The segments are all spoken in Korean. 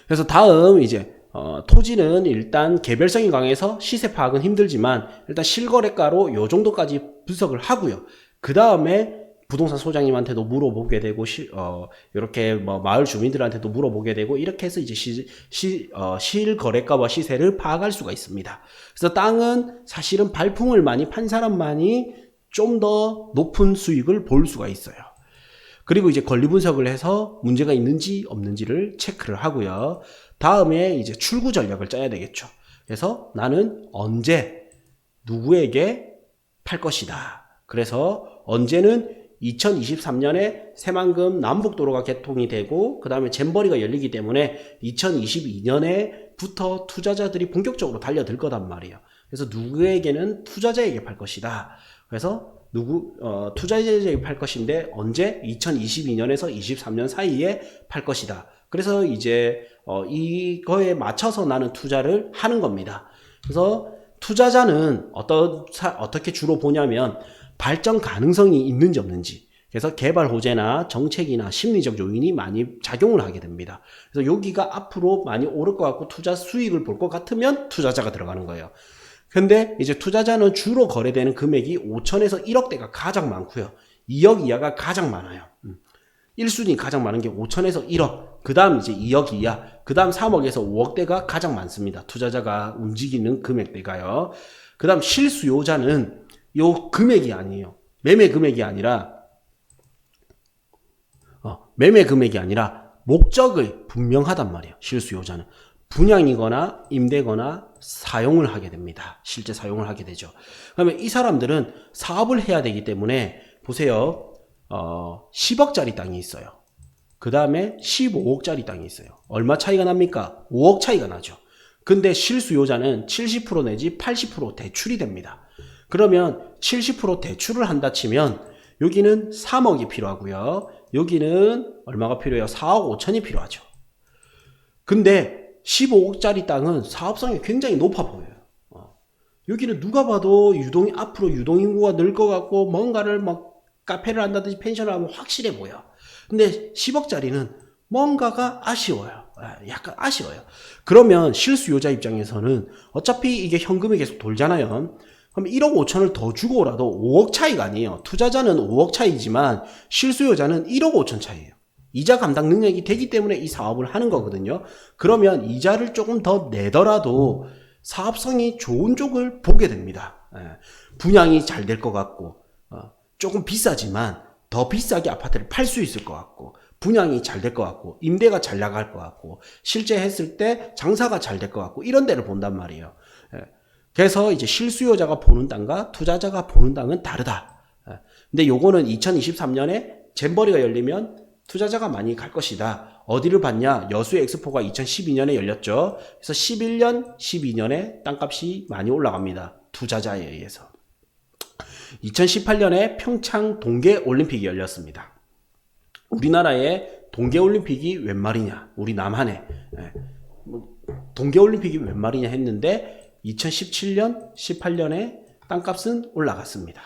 그래서 다음 이제 토지는 일단 개별성이 강해서 시세 파악은 힘들지만 일단 실거래가로 요 정도까지 분석을 하고요. 그 다음에 부동산 소장님한테도 물어보게 되고 이렇게 뭐 마을 주민들한테도 물어보게 되고 이렇게 해서 이제 실거래가와 시세를 파악할 수가 있습니다. 그래서 땅은 사실은 발품을 많이 판 사람만이 좀 더 높은 수익을 볼 수가 있어요. 그리고 이제 권리 분석을 해서 문제가 있는지 없는지를 체크를 하고요. 다음에 이제 출구 전략을 짜야 되겠죠. 그래서 나는 언제 누구에게 팔 것이다. 그래서 언제는 2023년에 새만금 남북도로가 개통이 되고 그 다음에 잼버리가 열리기 때문에 2022년에부터 투자자들이 본격적으로 달려들 거단 말이에요. 그래서 누구에게는 투자자에게 팔 것이다. 그래서 투자자에게 팔 것인데 언제? 2022년에서 23년 사이에 팔 것이다. 그래서 이제 이거에 맞춰서 나는 투자를 하는 겁니다. 그래서 투자자는 어떻게 주로 보냐면 발전 가능성이 있는지 없는지. 그래서 개발 호재나 정책이나 심리적 요인이 많이 작용을 하게 됩니다. 그래서 여기가 앞으로 많이 오를 것 같고 투자 수익을 볼 것 같으면 투자자가 들어가는 거예요. 근데 이제 투자자는 주로 거래되는 금액이 5천에서 1억대가 가장 많고요. 2억 이하가 가장 많아요. 1순위 가장 많은 게 5천에서 1억. 그 다음 이제 2억 이하. 그 다음 3억에서 5억대가 가장 많습니다. 투자자가 움직이는 금액대가요. 그 다음 실수요자는 요 금액이 아니에요. 매매 금액이 아니라 목적이 분명하단 말이에요. 실수요자는 분양이거나 임대거나 사용을 하게 됩니다. 실제 사용을 하게 되죠. 그러면 이 사람들은 사업을 해야 되기 때문에 보세요. 10억짜리 땅이 있어요. 그 다음에 15억짜리 땅이 있어요. 얼마 차이가 납니까? 5억 차이가 나죠. 근데 실수요자는 70% 내지 80% 대출이 됩니다. 그러면 70% 대출을 한다 치면 여기는 3억이 필요하고요. 여기는 얼마가 필요해요? 4억 5천이 필요하죠. 근데 15억짜리 땅은 사업성이 굉장히 높아 보여요. 여기는 누가 봐도 앞으로 유동인구가 늘 것 같고 뭔가를 막 카페를 한다든지 펜션을 하면 확실해 보여. 근데 10억짜리는 뭔가가 아쉬워요. 약간 아쉬워요. 그러면 실수요자 입장에서는 어차피 이게 현금이 계속 돌잖아요. 그럼 1억 5천을 더 주고 오라도 5억 차이가 아니에요. 투자자는 5억 차이지만 실수요자는 1억 5천 차이예요. 이자 감당 능력이 되기 때문에 이 사업을 하는 거거든요. 그러면 이자를 조금 더 내더라도 사업성이 좋은 쪽을 보게 됩니다. 분양이 잘 될 것 같고 조금 비싸지만 더 비싸게 아파트를 팔 수 있을 것 같고 분양이 잘 될 것 같고 임대가 잘 나갈 것 같고 실제 했을 때 장사가 잘 될 것 같고 이런 데를 본단 말이에요. 그래서 이제 실수요자가 보는 땅과 투자자가 보는 땅은 다르다. 근데 요거는 2023년에 잼버리가 열리면 투자자가 많이 갈 것이다. 어디를 봤냐? 여수의 엑스포가 2012년에 열렸죠. 그래서 11년, 12년에 땅값이 많이 올라갑니다. 투자자에 의해서. 2018년에 평창 동계올림픽이 열렸습니다. 우리나라에 동계올림픽이 웬 말이냐? 우리 남한에 동계올림픽이 웬 말이냐 했는데 2017년, 18년에 땅값은 올라갔습니다.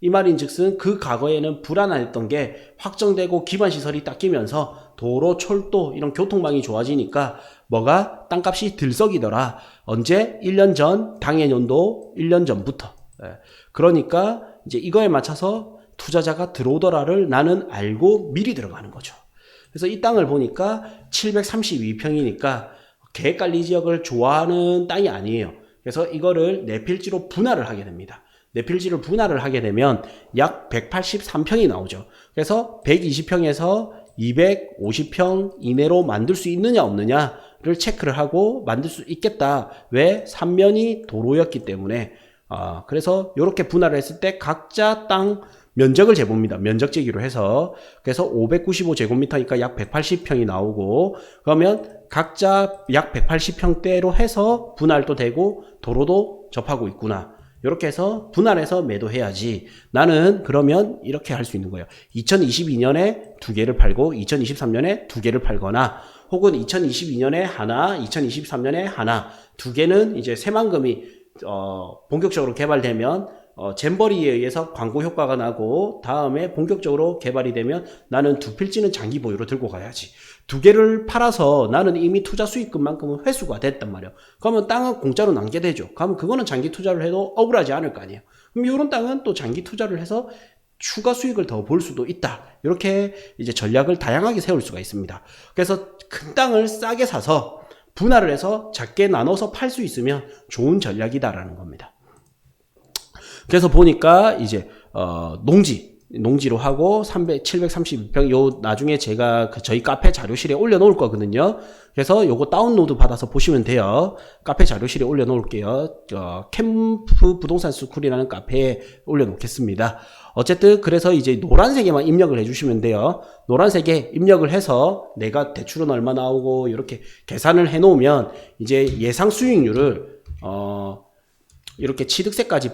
이 말인즉슨 그 과거에는 불안했던 게 확정되고 기반시설이 닦이면서 도로, 철도 이런 교통망이 좋아지니까 뭐가 땅값이 들썩이더라. 언제? 1년 전, 당해년도 1년 전부터. 그러니까 이제 이거에 맞춰서 투자자가 들어오더라를 나는 알고 미리 들어가는 거죠. 그래서 이 땅을 보니까 732평이니까 계획관리 지역을 좋아하는 땅이 아니에요. 그래서 이거를 네 필지로 분할을 하게 됩니다. 네 필지를 분할을 하게 되면 약 183평이 나오죠. 그래서 120평에서 250평 이내로 만들 수 있느냐 없느냐를 체크를 하고 만들 수 있겠다. 왜? 3면이 도로였기 때문에. 그래서 이렇게 분할을 했을 때 각자 땅 면적을 재봅니다. 면적 재기로 해서. 그래서 595제곱미터니까 약 180평이 나오고 그러면 각자 약 180평대로 해서 분할도 되고 도로도 접하고 있구나. 이렇게 해서 분할해서 매도해야지. 나는 그러면 이렇게 할 수 있는 거예요. 2022년에 2개를 팔고 2023년에 2개를 팔거나 혹은 2022년에 하나, 2023년에 하나, 2개는 이제 새만금이 본격적으로 개발되면 잼버리에 의해서 광고 효과가 나고 다음에 본격적으로 개발이 되면 나는 두 필지는 장기 보유로 들고 가야지. 두 개를 팔아서 나는 이미 투자 수익금만큼은 회수가 됐단 말이야. 그러면 땅은 공짜로 남게 되죠. 그러면 그거는 장기 투자를 해도 억울하지 않을 거 아니에요. 그럼 이런 땅은 또 장기 투자를 해서 추가 수익을 더 볼 수도 있다. 이렇게 이제 전략을 다양하게 세울 수가 있습니다. 그래서 큰 땅을 싸게 사서 분할을 해서 작게 나눠서 팔 수 있으면 좋은 전략이다라는 겁니다. 그래서 보니까 이제 농지로 하고 732평 요 나중에 제가 저희 카페 자료실에 올려놓을 거거든요. 그래서 요거 다운로드 받아서 보시면 돼요. 카페 자료실에 올려놓을게요. 캠프 부동산 스쿨이라는 카페에 올려놓겠습니다. 어쨌든 그래서 이제 노란색에만 입력을 해주시면 돼요. 노란색에 입력을 해서 내가 대출은 얼마 나오고 이렇게 계산을 해놓으면 이제 예상 수익률을 이렇게 취득세까지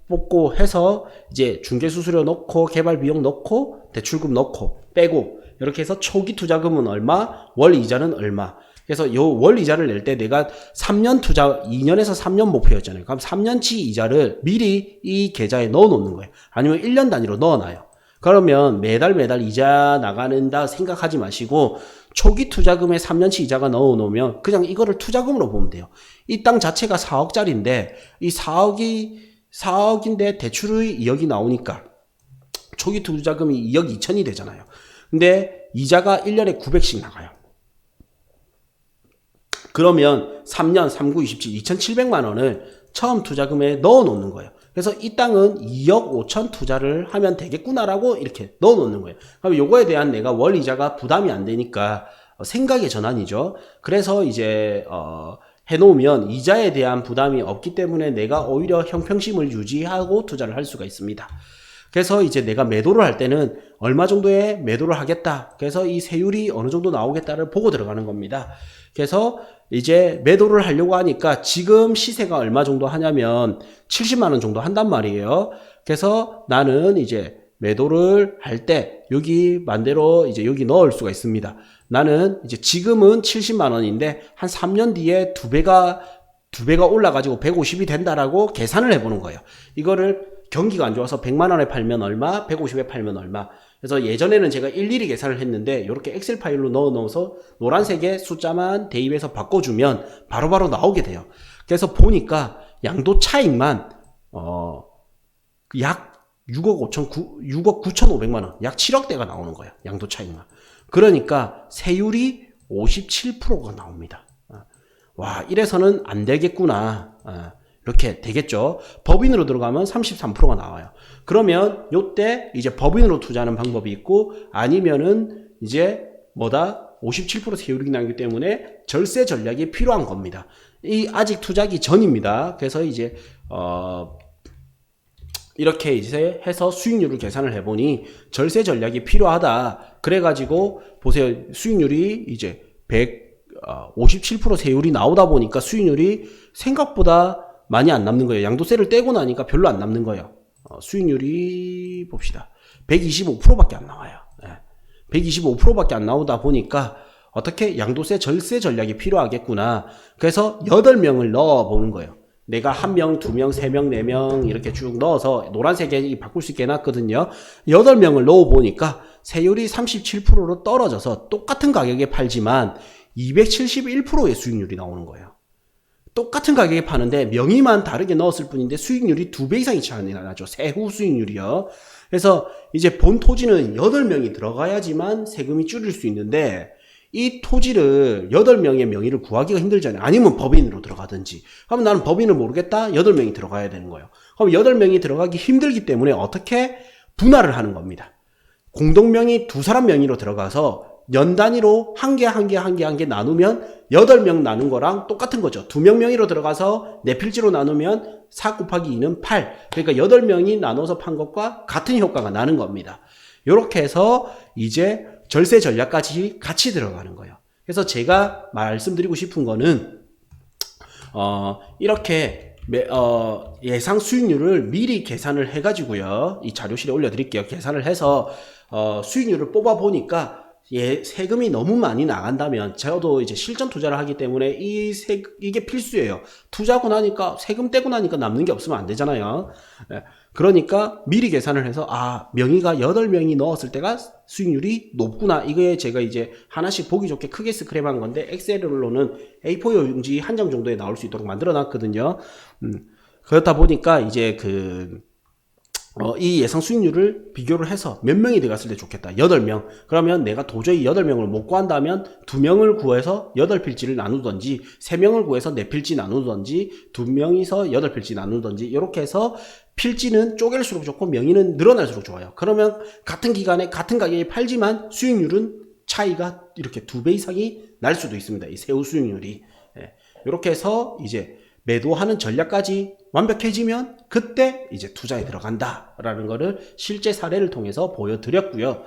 뽑고 해서 이제 중개수수료 넣고 개발 비용 넣고 대출금 넣고 빼고 이렇게 해서 초기 투자금은 얼마, 월 이자는 얼마. 그래서 요 월 이자를 낼 때 내가 3년 투자 2년에서 3년 목표였잖아요. 그럼 3년치 이자를 미리 이 계좌에 넣어 놓는 거예요. 아니면 1년 단위로 넣어 놔요. 그러면 매달 이자 나가는다 생각하지 마시고 초기 투자금에 3년치 이자가 넣어 놓으면 그냥 이거를 투자금으로 보면 돼요. 이 땅 자체가 4억짜리인데 이 4억인데 대출이 2억이 나오니까 초기 투자금이 2억 2천이 되잖아요. 근데 이자가 1년에 900씩 나가요. 그러면 3년 39, 27, 2,700만 원을 처음 투자금에 넣어 놓는 거예요. 그래서 이 땅은 2억 5천 투자를 하면 되겠구나라고 이렇게 넣어 놓는 거예요. 그럼 요거에 대한 내가 월 이자가 부담이 안 되니까 생각의 전환이죠. 그래서 이제 해놓으면 이자에 대한 부담이 없기 때문에 내가 오히려 형평심을 유지하고 투자를 할 수가 있습니다. 그래서 이제 내가 매도를 할 때는 얼마 정도의 매도를 하겠다. 그래서 이 세율이 어느 정도 나오겠다를 보고 들어가는 겁니다. 그래서 이제 매도를 하려고 하니까 지금 시세가 얼마 정도 하냐면 70만 원 정도 한단 말이에요. 그래서 나는 이제 매도를 할 때 여기 만대로 이제 여기 넣을 수가 있습니다. 나는 이제 지금은 70만 원인데 한 3년 뒤에 두 배가 올라가지고 150이 된다라고 계산을 해보는 거예요. 이거를 경기가 안 좋아서 100만 원에 팔면 얼마, 150에 팔면 얼마. 그래서 예전에는 제가 일일이 계산을 했는데 이렇게 엑셀 파일로 넣어서 노란색의 숫자만 대입해서 바꿔주면 바로바로 나오게 돼요. 그래서 보니까 양도 차익만 약 6억 9,500만 원, 약 7억대가 나오는 거예요. 양도 차익만. 그러니까 세율이 57%가 나옵니다. 와, 이래서는 안 되겠구나. 이렇게 되겠죠. 법인으로 들어가면 33%가 나와요. 그러면 요때 이제 법인으로 투자하는 방법이 있고 아니면은 이제 57% 세율이 나기 때문에 절세 전략이 필요한 겁니다. 이 아직 투자기 전입니다. 그래서 이제 이렇게 이제 해서 수익률을 계산을 해보니 절세 전략이 필요하다. 그래가지고 보세요. 수익률이 이제 57% 세율이 나오다 보니까 수익률이 생각보다 많이 안 남는 거예요. 양도세를 떼고 나니까 별로 안 남는 거예요. 수익률이 봅시다. 125%밖에 안 나와요. 125%밖에 안 나오다 보니까 어떻게 양도세 절세 전략이 필요하겠구나. 그래서 8명을 넣어 보는 거예요. 내가 1명, 2명, 3명, 4명 이렇게 쭉 넣어서 노란색에 바꿀 수 있게 해놨거든요. 8명을 넣어 보니까 세율이 37%로 떨어져서 똑같은 가격에 팔지만 271%의 수익률이 나오는 거예요. 똑같은 가격에 파는데 명의만 다르게 넣었을 뿐인데 수익률이 2배 이상이 차이 나죠. 세후 수익률이요. 그래서 이제 본 토지는 8명이 들어가야지만 세금이 줄일 수 있는데 이 토지를 8명의 명의를 구하기가 힘들잖아요. 아니면 법인으로 들어가든지. 그럼 나는 법인을 모르겠다. 8명이 들어가야 되는 거예요. 그럼 8명이 들어가기 힘들기 때문에 어떻게 분할을 하는 겁니다. 공동명의 2사람 명의로 들어가서 연 단위로 한 개 나누면 8명 나눈 거랑 똑같은 거죠. 2명 명의로 들어가서 내 필지로 나누면 4 곱하기 2는 8. 그러니까 8명이 나눠서 판 것과 같은 효과가 나는 겁니다. 이렇게 해서 이제 절세 전략까지 같이 들어가는 거예요. 그래서 제가 말씀드리고 싶은 거는 이렇게 예상 수익률을 미리 계산을 해가지고요. 이 자료실에 올려드릴게요. 계산을 해서 수익률을 뽑아 보니까 세금이 너무 많이 나간다면, 저도 이제 실전 투자를 하기 때문에 이게 필수예요. 투자하고 나니까, 세금 떼고 나니까 남는 게 없으면 안 되잖아요. 그러니까 미리 계산을 해서, 명의가 8명이 넣었을 때가 수익률이 높구나. 이거에 제가 이제 하나씩 보기 좋게 크게 스크랩한 건데, 엑셀로는 A4 용지 한 장 정도에 나올 수 있도록 만들어 놨거든요. 그렇다 보니까 이제 이 예상 수익률을 비교를 해서 몇 명이 들어갔을 때 좋겠다. 8명. 그러면 내가 도저히 8명을 못 구한다면 2명을 구해서 8필지를 나누던지, 3명을 구해서 4필지 나누던지, 2명이서 8필지 나누던지, 이렇게 해서 필지는 쪼갤수록 좋고 명의는 늘어날수록 좋아요. 그러면 같은 기간에 같은 가격에 팔지만 수익률은 차이가 이렇게 2배 이상이 날 수도 있습니다. 이 세후 수익률이. 이렇게 해서 이제 매도하는 전략까지 완벽해지면 그때 이제 투자에 들어간다라는 거를 실제 사례를 통해서 보여드렸고요.